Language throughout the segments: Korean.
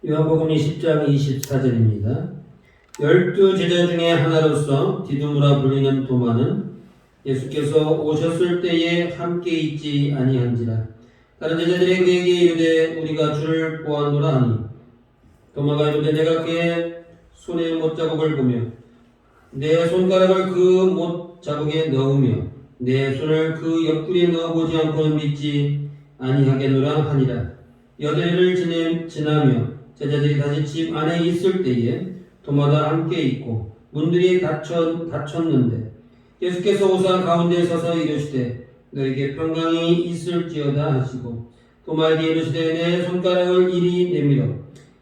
요한복음 20장 24절입니다. 12 제자 중에 하나로서 디두무라 불리는 도마는 예수께서 오셨을 때에 함께 있지 아니한지라. 다른 제자들이 그에게 이르되 우리가 주를 보았노라 하니 도마가 이르되 내가 그의 손에 못자국을 보며 내 손가락을 그 못자국에 넣으며 내 손을 그 옆구리에 넣어보지 않고는 믿지 아니하겠노라 하니라. 여드레를 지나며 제자들이 다시 집 안에 있을 때에 도마가 함께 있고 문들이 닫혔는데 예수께서 오사 가운데 서서 이르시되 너에게 평강이 있을지어다 하시고 도마에게 이르시되 내 손가락을 이리 내밀어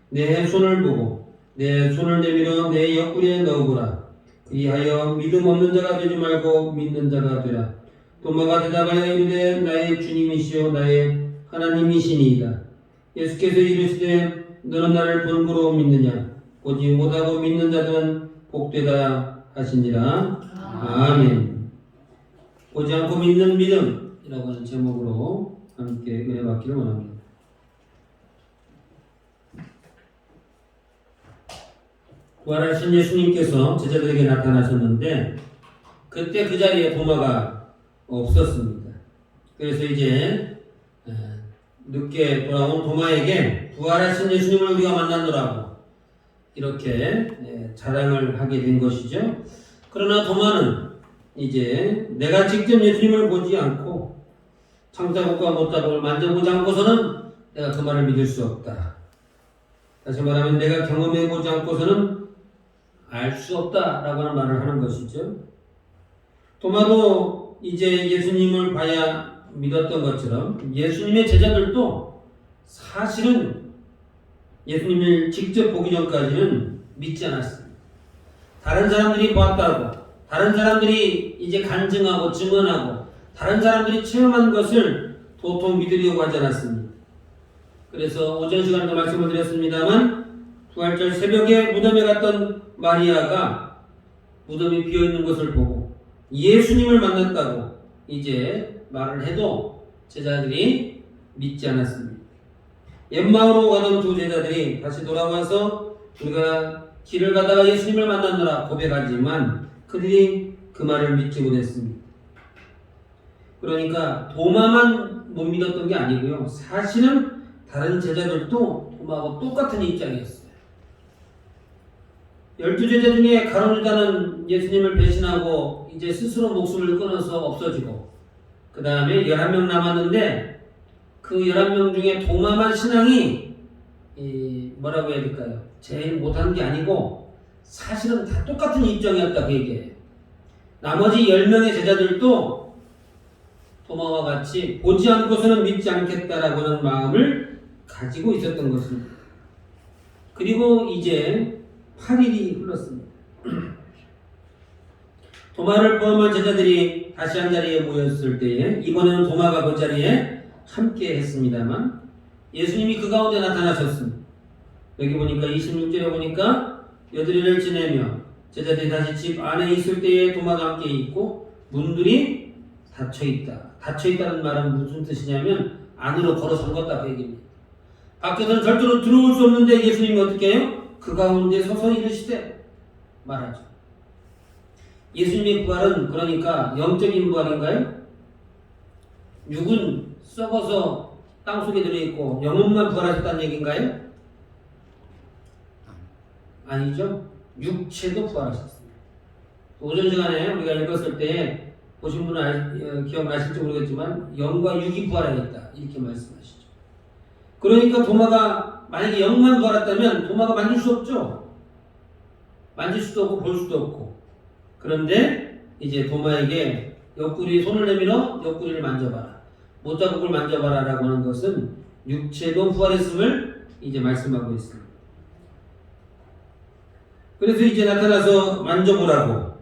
내 손을 보고 내 손을 내밀어 내 옆구리에 넣어보라. 이하여 믿음 없는 자가 되지 말고 믿는 자가 되라. 도마가 대답하여 이르되 나의 주님이시요 나의 하나님이시니이다. 예수께서 이르시되 너는 나를 본고로 믿느냐? 보지 못하고 믿는 자들은 복되다 하시니라. 아멘. 보지 않고 믿는 믿음이라고 하는 제목으로 함께 은혜 받기를 원합니다. 부활하신 예수님께서 제자들에게 나타나셨는데 그때 그 자리에 도마가 없었습니다. 그래서 이제 늦게 돌아온 도마에게 부활하신 예수님을 우리가 만났노라고 이렇게 자랑을 하게 된 것이죠. 그러나 도마는 이제 내가 직접 예수님을 보지 않고 창자국과 못자국을 만져보지 않고서는 내가 그 말을 믿을 수 없다. 다시 말하면 내가 경험해보지 않고서는 알 수 없다라고 하는 말을 하는 것이죠. 도마도 이제 예수님을 봐야 믿었던 것처럼 예수님의 제자들도 사실은 예수님을 직접 보기 전까지는 믿지 않았습니다. 다른 사람들이 봤다고, 다른 사람들이 이제 간증하고 증언하고, 다른 사람들이 체험한 것을 도통 믿으려고 하지 않았습니다. 그래서 오전 시간에도 말씀을 드렸습니다만 부활절 새벽에 무덤에 갔던 마리아가 무덤이 비어있는 것을 보고 예수님을 만났다고 이제 말을 해도 제자들이 믿지 않았습니다. 엠마오로 가던 두 제자들이 다시 돌아와서 우리가 길을 가다가 예수님을 만났노라 고백하지만 그들이 그 말을 믿지 못했습니다. 그러니까 도마만 못 믿었던 게 아니고요. 사실은 다른 제자들도 도마하고 똑같은 입장이었어요. 12제자 중에 가룟 유다는 예수님을 배신하고 이제 스스로 목숨을 끊어서 없어지고 그 다음에 11명 남았는데 그 11명 중에 도마만 신앙이 뭐라고 해야 될까요? 제일 못한 게 아니고 사실은 다 똑같은 입장이었다 그 얘기예요. 나머지 10명의 제자들도 도마와 같이 보지 않고서는 믿지 않겠다라고 하는 마음을 가지고 있었던 것입니다. 그리고 이제 8일이 흘렀습니다. 도마를 포함한 제자들이 다시 한 자리에 모였을 때에 이번에는 도마가 그 자리에 함께 했습니다만 예수님이 그 가운데 나타나셨습니다. 여기 보니까 26절에 보니까 여드레를 지내며 제자들이 다시 집 안에 있을 때에 도마가 함께 있고 문들이 닫혀있다. 닫혀있다는 말은 무슨 뜻이냐면 안으로 걸어 잠궜다 그 얘기입니다. 밖에서는 절대로 들어올 수 없는데 예수님이 어떻게 해요? 그 가운데 서서 이르시되 말하죠. 예수님의 부활은 그러니까 영적인 부활인가요? 육은 썩어서 땅속에 들어있고 영혼만 부활하셨다는 얘기인가요? 아니죠. 육체도 부활하셨습니다. 오전 시간에 우리가 읽었을 때 보신 분은 기억나실지 모르겠지만 영과 육이 부활하겠다 이렇게 말씀하시죠. 그러니까 도마가 만약에 영만 부활했다면 도마가 만질 수 없죠. 만질 수도 없고 볼 수도 없고. 그런데 이제 도마에게 옆구리 손을 내밀어 옆구리를 만져봐라. 못자국을 만져봐라 라고 하는 것은 육체도 부활했음을 이제 말씀하고 있습니다. 그래서 이제 나타나서 만져보라고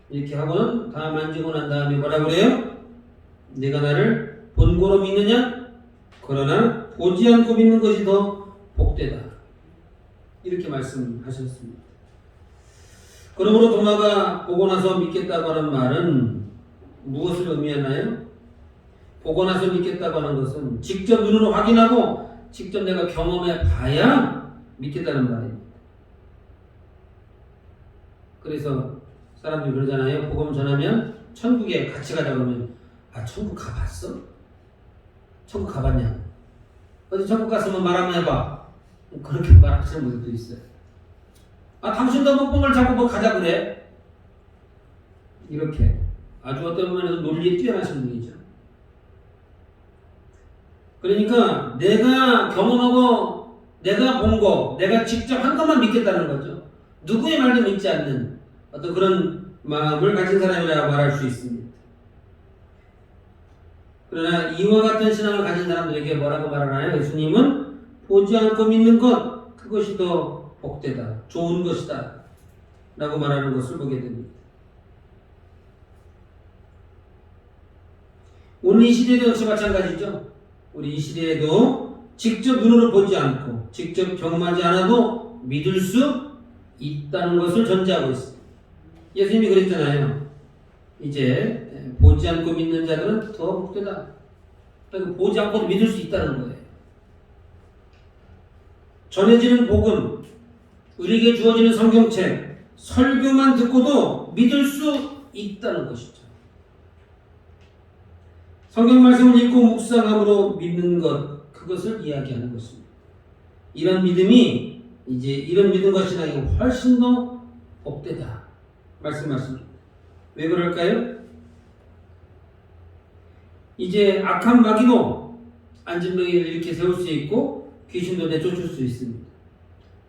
이렇게 하고는 다 만지고 난 다음에 뭐라고 그래요? 내가 나를 본고로 믿느냐? 그러나 보지 않고 믿는 것이 더 복되다. 이렇게 말씀하셨습니다. 그러므로 도마가 보고 나서 믿겠다고 하는 말은 무엇을 의미하나요? 보고 나서 믿겠다고 하는 것은 직접 눈으로 확인하고 직접 내가 경험해 봐야 믿겠다는 말입니다. 그래서 사람들이 그러잖아요. 복음 전하면 천국에 같이 가자 그러면 천국 가봤어? 천국 가봤냐? 어디 천국 갔으면 말 한번 해봐. 그렇게 말하시는 분들도 있어요. 당신도 못 본 걸 자꾸 뭐 가자 그래? 이렇게 아주 어떤 면에서 논리에 뛰어나신 분이죠. 그러니까 내가 경험하고 내가 본 거, 내가 직접 한 것만 믿겠다는 거죠. 누구의 말도 믿지 않는 어떤 그런 마음을 가진 사람이라고 말할 수 있습니다. 그러나 이와 같은 신앙을 가진 사람들에게 뭐라고 말하나요? 예수님은 보지 않고 믿는 것, 그것이 더 복되다, 좋은 것이다 라고 말하는 것을 보게 됩니다. 오늘 이 시대도 역시 마찬가지죠. 우리 이 시대에도 직접 눈으로 보지 않고 직접 경험하지 않아도 믿을 수 있다는 것을 전제하고 있습니다. 예수님이 그랬잖아요. 이제 보지 않고 믿는 자들은 더 복되다. 그러니까 보지 않고도 믿을 수 있다는 거예요. 전해지는 복음, 우리에게 주어지는 성경책, 설교만 듣고도 믿을 수 있다는 것이죠. 성경 말씀을 읽고 묵상함으로 믿는 것, 그것을 이야기하는 것입니다. 이런 믿음이 이런 믿음과 신앙이 훨씬 더 복되다 말씀하십니다. 왜 그럴까요? 이제 악한 마귀도 안진뱅이를 이렇게 세울 수 있고 귀신도 내쫓을 수 있습니다.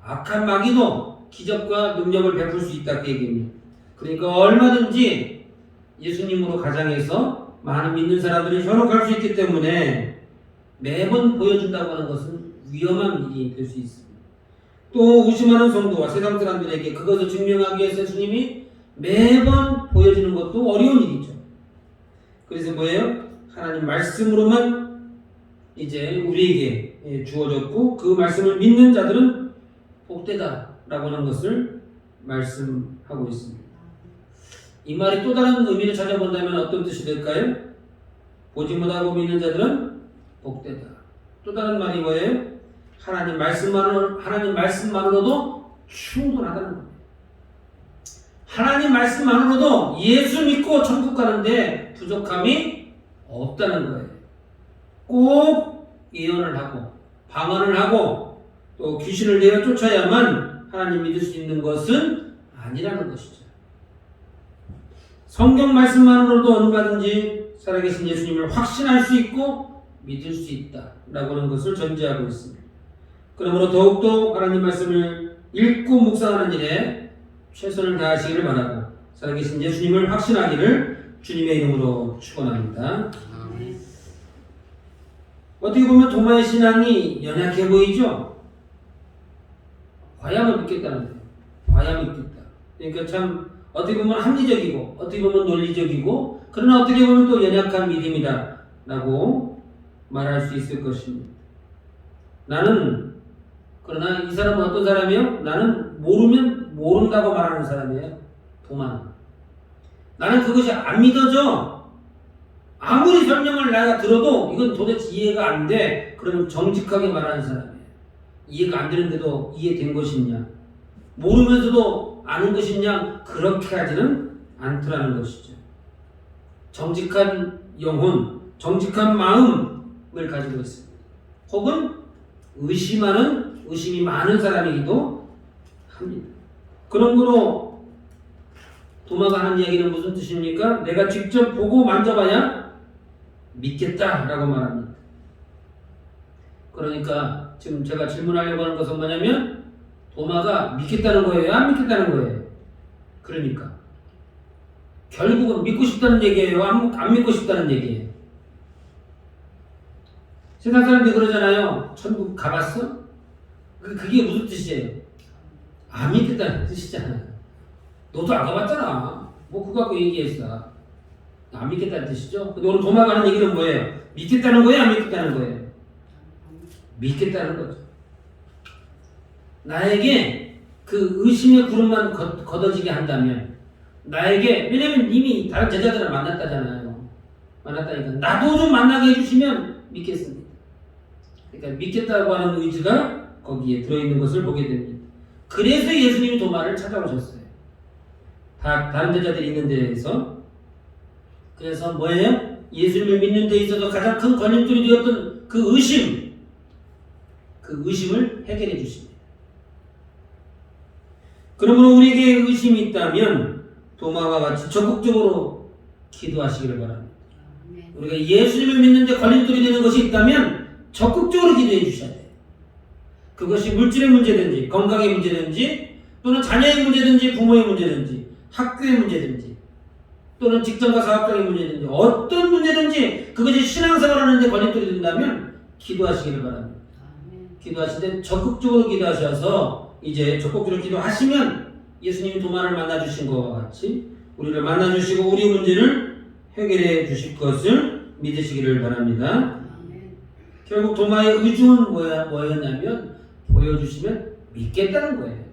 악한 마귀도 기적과 능력을 베풀 수 있다 그 얘기입니다. 그러니까 얼마든지 예수님으로 가장해서 많은 믿는 사람들이 현혹할 수 있기 때문에 매번 보여준다고 하는 것은 위험한 일이 될 수 있습니다. 또 의심하는 성도와 세상 사람들에게 그것을 증명하기 위해서 예수님이 매번 보여주는 것도 어려운 일이죠. 그래서 뭐예요? 하나님 말씀으로만 이제 우리에게 주어졌고 그 말씀을 믿는 자들은 복되다라고 하는 것을 말씀하고 있습니다. 이 말이 또 다른 의미를 찾아본다면 어떤 뜻이 될까요? 보지 못하고 믿는 자들은 복되다. 또 다른 말이 뭐예요? 하나님 말씀만으로도 충분하다는 겁니다. 하나님 말씀만으로도 예수 믿고 천국 가는데 부족함이 없다는 거예요. 꼭 예언을 하고 방언을 하고 또 귀신을 내어 쫓아야만 하나님 믿을 수 있는 것은 아니라는 것이죠. 성경 말씀만으로도 얼마든지 살아계신 예수님을 확신할 수 있고 믿을 수 있다라고 하는 것을 전제하고 있습니다. 그러므로 더욱더 하나님 말씀을 읽고 묵상하는 일에 최선을 다하시기를 바라고 살아계신 예수님을 확신하기를 주님의 이름으로 축원합니다. 어떻게 보면 도마의 신앙이 연약해 보이죠? 과연 믿겠다는 거예요. 과연 믿겠다. 그러니까 참 어떻게 보면 합리적이고 어떻게 보면 논리적이고 그러나 어떻게 보면 또 연약한 믿음이다 라고 말할 수 있을 것입니다. 그러나 이 사람은 어떤 사람이에요? 나는 모르면 모른다고 말하는 사람이에요. 도마는. 나는 그것이 안 믿어져. 아무리 설명을 내가 들어도 이건 도대체 이해가 안 돼. 그러면 정직하게 말하는 사람이에요. 이해가 안 되는데도 이해된 것이냐. 모르면서도 아는 것이냐. 그렇게 하지는 않더라는 것이죠. 정직한 영혼, 정직한 마음을 가지고 있습니다. 혹은 의심이 많은 사람이기도 합니다. 그런 거로 도마가 하는 이야기는 무슨 뜻입니까? 내가 직접 보고 만져봐야 믿겠다라고 말합니다. 그러니까 지금 제가 질문하려고 하는 것은 뭐냐면 도마가 믿겠다는 거예요? 안 믿겠다는 거예요? 그러니까 결국은 믿고 싶다는 얘기예요? 안 믿고 싶다는 얘기예요? 세상 사람들이 그러잖아요. 천국 가봤어? 그게 무슨 뜻이에요? 안 믿겠다는 뜻이잖아요. 너도 안 가봤잖아. 뭐 그거 갖고 얘기했어. 안 믿겠다는 뜻이죠? 근데 오늘 도마가 하는 얘기는 뭐예요? 믿겠다는 거예요? 안 믿겠다는 거예요? 믿겠다는 거죠. 나에게 그 의심의 구름만 걷어지게 한다면 나에게 왜냐면 이미 다른 제자들을 만났다잖아요. 만났다니까 나도 좀 만나게 해주시면 믿겠습니다. 그러니까 믿겠다고 하는 의지가 거기에 들어있는 것을 보게 됩니다. 그래서 예수님이 도마를 찾아오셨어요. 다른 제자들이 있는 데에서. 그래서 뭐예요? 예수님을 믿는 데 있어서 가장 큰 걸림돌이 되었던 그 의심을 해결해 주십니다. 그러므로 우리에게 의심이 있다면 도마와 같이 적극적으로 기도하시기를 바랍니다. 우리가 예수님을 믿는데 걸림돌이 되는 것이 있다면 적극적으로 기도해 주셔야 돼요. 그것이 물질의 문제든지 건강의 문제든지 또는 자녀의 문제든지 부모의 문제든지 학교의 문제든지 또는 직장과 사업장의 문제든지 어떤 문제든지 그것이 신앙생활 하는데 걸림돌이 된다면 기도하시기를 바랍니다. 기도하실 때 적극적으로 기도하셔서 이제 적극적으로 기도하시면 예수님이 도마를 만나주신 것과 같이 우리를 만나주시고 우리 문제를 해결해 주실 것을 믿으시기를 바랍니다. 결국 도마의 의중은 뭐였냐면 보여주시면 믿겠다는 거예요.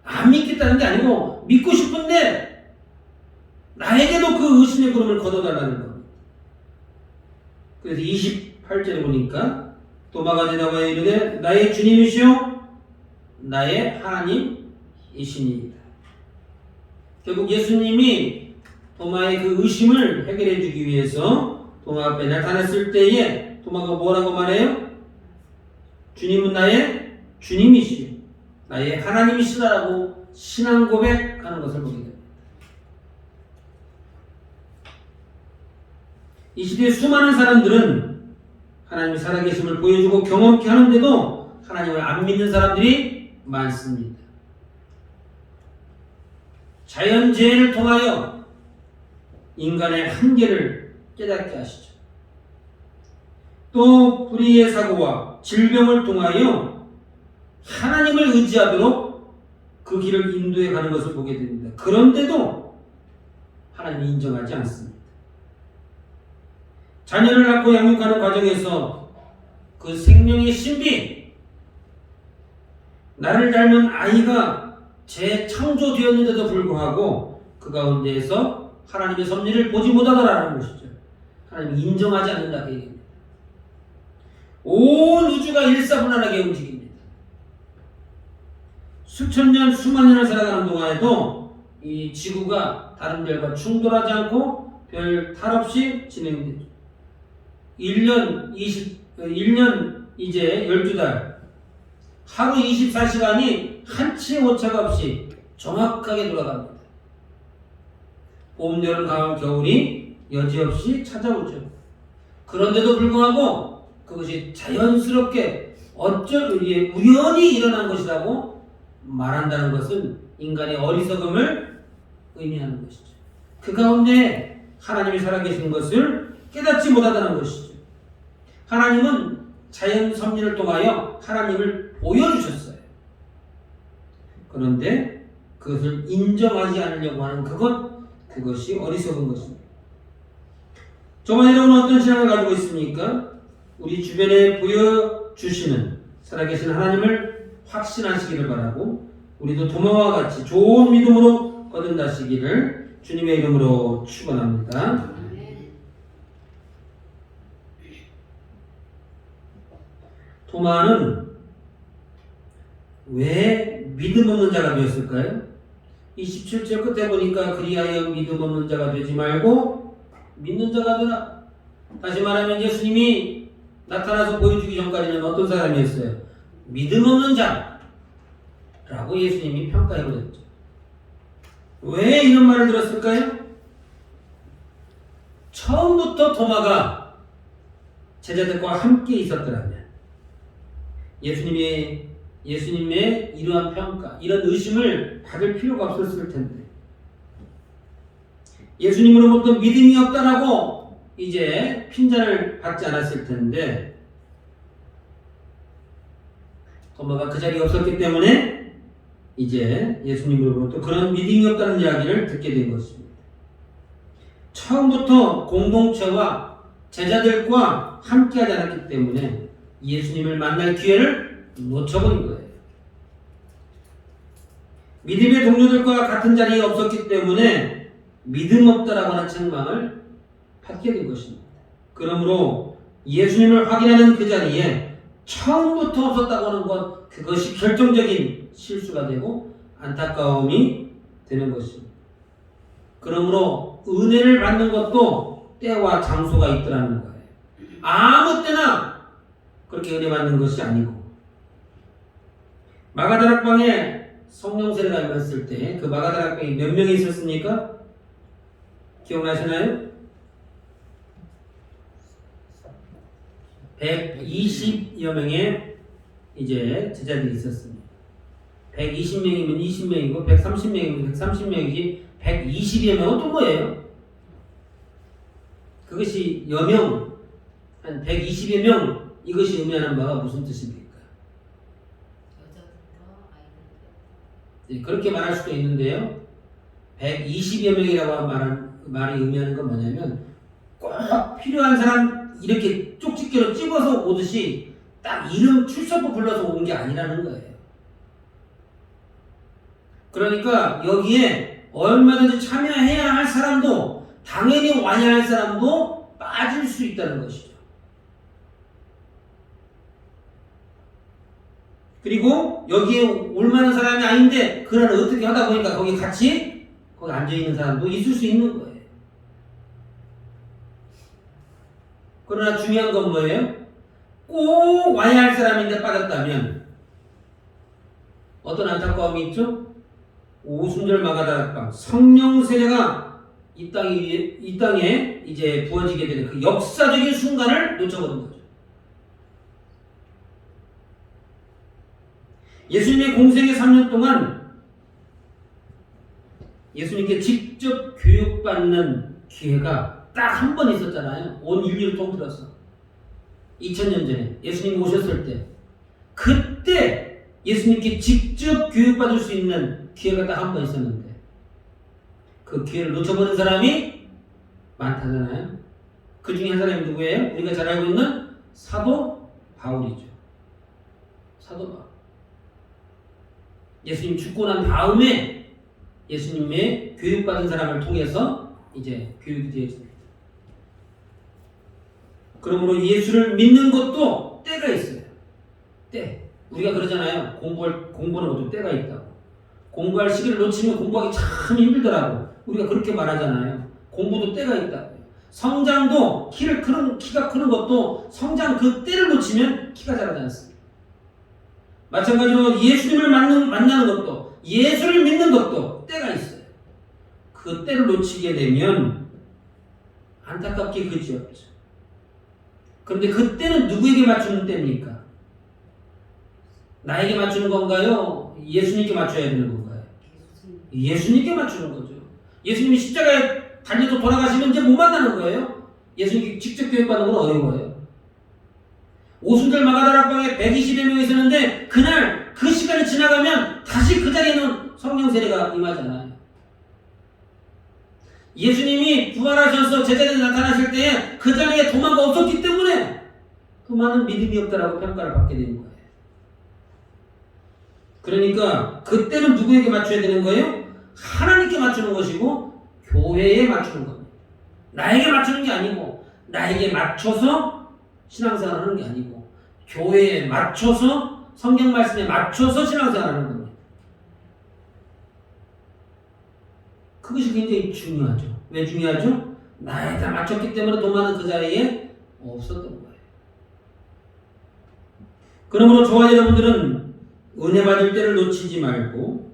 안 믿겠다는 게 아니고 믿고 싶은데 나에게도 그 의심의 구름을 걷어달라는 겁니다. 그래서 28절에 보니까 도마가 대답하여 이르되 나의 주님이시오 나의 하나님이시니이다. 결국 예수님이 도마의 그 의심을 해결해 주기 위해서 도마 앞에 나타났을 때에 도마가 뭐라고 말해요? 주님은 나의 주님이시오 나의 하나님이시다라고 신앙 고백하는 것을 보게 됩니다. 이 시대에 수많은 사람들은 하나님이 살아계심을 보여주고 경험케 하는데도 하나님을 안 믿는 사람들이 많습니다. 자연재해를 통하여 인간의 한계를 깨닫게 하시죠. 또 불의의 사고와 질병을 통하여 하나님을 의지하도록 그 길을 인도해 가는 것을 보게 됩니다. 그런데도 하나님이 인정하지 않습니다. 자녀를 낳고 양육하는 과정에서 그 생명의 신비, 나를 닮은 아이가 재창조되었는데도 불구하고 그 가운데에서 하나님의 섭리를 보지 못하더라는 것이죠. 하나님이 인정하지 않는다 그 얘기입니다. 온 우주가 일사분란하게 움직입니다. 수천 년, 수만 년을 살아가는 동안에도 이 지구가 다른 별과 충돌하지 않고 별 탈 없이 진행되죠. 1년 이제 12달 하루 24시간이 한치의 오차가 없이 정확하게 돌아갑니다. 봄, 여름, 가을, 겨울이 여지없이 찾아오죠. 그런데도 불구하고 그것이 자연스럽게 우연히 일어난 것이라고 말한다는 것은 인간의 어리석음을 의미하는 것이죠. 그 가운데 하나님이 살아계신 것을 깨닫지 못하다는 것이죠. 하나님은 자연 섭리를 통하여 하나님을 보여주셨어요. 그런데 그것을 인정하지 않으려고 하는 그것이 어리석은 것입니다. 저와 여러분은 어떤 신앙을 가지고 있습니까? 우리 주변에 보여주시는 살아계신 하나님을 확신하시기를 바라고 우리도 도마와 같이 좋은 믿음으로 거듭나시기를 주님의 이름으로 축원합니다. 도마는 왜 믿음 없는 자가 되었을까요? 27절 끝에 보니까 그리하여 믿음 없는 자가 되지 말고 믿는 자가 되라. 다시 말하면 예수님이 나타나서 보여주기 전까지는 어떤 사람이었어요? 믿음 없는 자라고 예수님이 평가해버렸죠. 왜 이런 말을 들었을까요? 처음부터 도마가 제자들과 함께 있었더라면 예수님의 이러한 평가, 이런 의심을 받을 필요가 없었을 텐데 예수님으로부터 믿음이 없다라고 이제 핀잔을 받지 않았을 텐데 도마가 그 자리에 없었기 때문에 이제 예수님으로부터 그런 믿음이 없다는 이야기를 듣게 된 것입니다. 처음부터 공동체와 제자들과 함께하지 않았기 때문에 예수님을 만날 기회를 놓쳐버린 거예요. 믿음의 동료들과 같은 자리에 없었기 때문에 믿음 없다라고 하는 책망을 받게 된 것입니다. 그러므로 예수님을 확인하는 그 자리에 처음부터 없었다고 하는 것, 그것이 결정적인 실수가 되고 안타까움이 되는 것입니다. 그러므로 은혜를 받는 것도 때와 장소가 있더라는 거예요. 아무 때나 그렇게 은혜 받는 것이 아니고, 마가다락방에 성령 세례가 임했을 때 그 마가다락방에 몇 명이 있었습니까? 기억나시나요? 120여 명의 이제 제자들이 있었습니다. 120명이면 20명이고 130명이면 130명이지 120여 명은 또 뭐예요? 그것이 여명, 한 120여 명, 이것이 의미하는 바가 무슨 뜻입니까? 네, 그렇게 말할 수도 있는데요. 120여 명이라고 말한 말이 의미하는 건 뭐냐면 꼭 필요한 사람 이렇게 쪽집게로 찝어서 오듯이 딱 이름 출석부 불러서 온 게 아니라는 거예요. 그러니까 여기에 얼마든지 참여해야 할 사람도 당연히 와야 할 사람도 빠질 수 있다는 것이죠. 그리고 여기에 올 만한 사람이 아닌데 그날 어떻게 하다 보니까 거기 같이 거기 앉아있는 사람도 있을 수 있는 거예요. 그러나 중요한 건 뭐예요? 꼭 와야 할 사람인데 빠졌다면 어떤 안타까움이 있죠? 오순절 마가다락방 성령 세례가 이 땅에 이제 부어지게 되는 그 역사적인 순간을 놓쳐버린 거죠. 예수님의 공생의 3년 동안 예수님께 직접 교육받는 기회가 딱 한 번 있었잖아요. 온 인류를 통틀어서 2000년 전에 예수님 오셨을 때, 그때 예수님께 직접 교육받을 수 있는 기회가 딱 한 번 있었는데 그 기회를 놓쳐버린 사람이 많다잖아요. 그 중에 한 사람이 누구예요? 우리가 잘 알고 있는 사도 바울이죠. 사도 바울. 예수님 죽고 난 다음에 예수님의 교육받은 사람을 통해서 이제 교육이 되어집니다. 그러므로 예수를 믿는 것도 때가 있어요. 때. 우리가 그러잖아요. 공부하는 것도 때가 있다고. 공부할 시기를 놓치면 공부하기 참 힘들더라고. 우리가 그렇게 말하잖아요. 공부도 때가 있다고. 성장도 키가 크는 것도 성장 그 때를 놓치면 키가 자라지 않습니다. 마찬가지로 예수님을 만나는 것도, 예수를 믿는 것도 때가 있어요. 그 때를 놓치게 되면 안타깝게 그지없죠. 그런데 그 때는 누구에게 맞추는 때입니까? 나에게 맞추는 건가요? 예수님께 맞춰야 되는 건가요? 예수님께 맞추는 거죠. 예수님이 십자가에 달려서 돌아가시면 이제 못 만나는 거예요. 예수님께 직접 교육받는 건 어려워요. 오순절 마가다락방에 120여 명이 있었는데 그날 그 시간이 지나가면 다시 그 자리에는 성령 세례가 임하잖아요. 예수님이 부활하셔서 제자들이 나타나실 때에 그 자리에 도마가 없었기 때문에 도마는 믿음이 없다라고 평가를 받게 되는 거예요. 그러니까 그때는 누구에게 맞춰야 되는 거예요? 하나님께 맞추는 것이고 교회에 맞추는 겁니다. 나에게 맞추는 게 아니고, 나에게 맞춰서 신앙생활을 하는 게 아니고 교회에 맞춰서 성경 말씀에 맞춰서 신앙생활을 하는 겁니다. 그것이 굉장히 중요하죠. 왜 중요하죠? 나에다 맞췄기 때문에 도마는 그 자리에 없었던 거예요. 그러므로 저와 여러분들은 은혜 받을 때를 놓치지 말고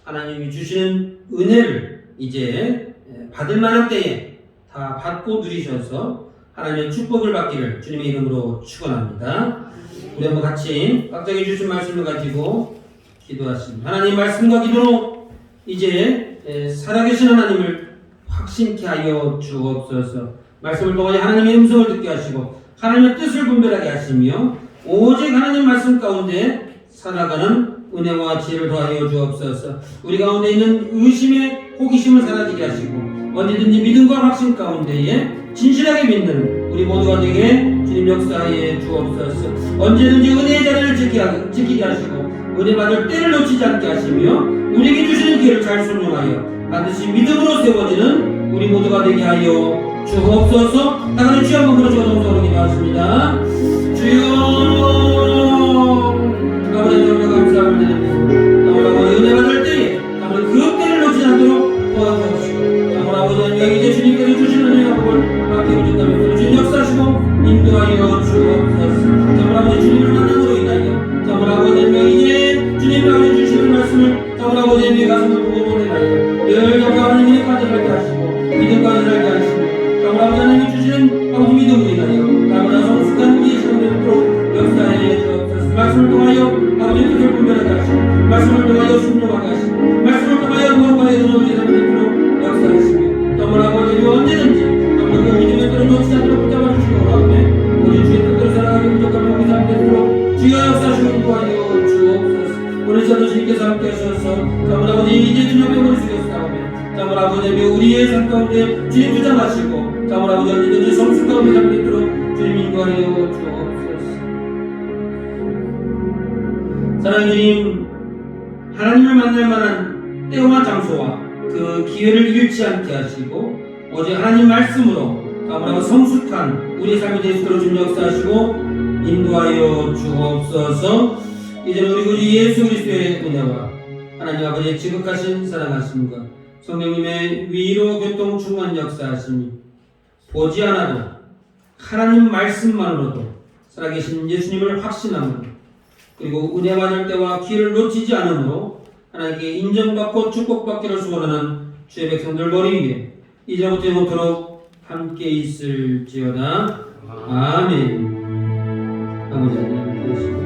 하나님이 주시는 은혜를 이제 받을 만한 때에 다 받고 누리셔서 하나님의 축복을 받기를 주님의 이름으로 축원합니다. 우리 한번 같이 각자에게 주신 말씀을 가지고 기도하십니다. 하나님 말씀과 기도로 이제 살아계신 하나님을 확신케 하여 주옵소서. 말씀을 통하여 하나님의 음성을 듣게 하시고 하나님의 뜻을 분별하게 하시며 오직 하나님 말씀 가운데 살아가는 은혜와 지혜를 더하여 주옵소서. 우리 가운데 있는 의심의 호기심을 사라지게 하시고 언제든지 믿음과 확신 가운데에 진실하게 믿는 우리 모두가 되게 주님 역사하여 주옵소서. 언제든지 은혜의 자리를 지키게 하시고 은혜 받을 때를 놓치지 않게 하시며 우리에게 주시는 기회를 잘 순종하여 반드시 믿음으로 세워지는 우리 모두가 되게 하여 주옵소서. 다 같이 주여 한번 부르시고 동성으로 기도하십니다. 주여 말씀을 통하여 아버지의 뜻을 분별하게 하시고 말씀을 통하여 순종하게 하시고 말씀을 통하여 무엇과의 은혜의 삶을 이끌어 역사하시며 정말 아버지 언제든지 정말 그 믿음의 끈을 놓치지 않도록 붙잡아 주시기 원하오매 오직 주의 뜻대로 살아가기 부족하며 우리 삶이 되도록 주여 역사하시고 인도하여 주옵소서. 오늘 저도 주님께서 함께 하셔서 정말 아버지 이제 주님 앞에 머리 숙였사오매 정말 아버지 우리의 삶 가운데 주님 주장하시고 정말 아버지 언제든지 성숙 가운데 삶이 되도록 주님 인도하여 주옵소서. 사랑하는 주님, 하나님을 만날 만한 때와 장소와 그 기회를 잃지 않게 하시고 오직 하나님 말씀으로 아무라고 성숙한 우리의 삶이 될 수 있도록 주님 역사하시고 인도하여 주옵소서. 이제는 우리 구주 예수 그리스도의 은혜와 하나님 아버지의 지극하신 사랑하심과 성령님의 위로 교통 충만 역사하심이 보지 않아도 하나님 말씀만으로도 살아계신 예수님을 확신함으로 그리고 은혜 받을 때와 기회를 놓치지 않으므로 하나님께 인정받고 축복받기를 소원하는 주의 백성들 머리 위에 이제부터 영원토록 함께 있을지어다. 아멘. 아버지 하나님 계시고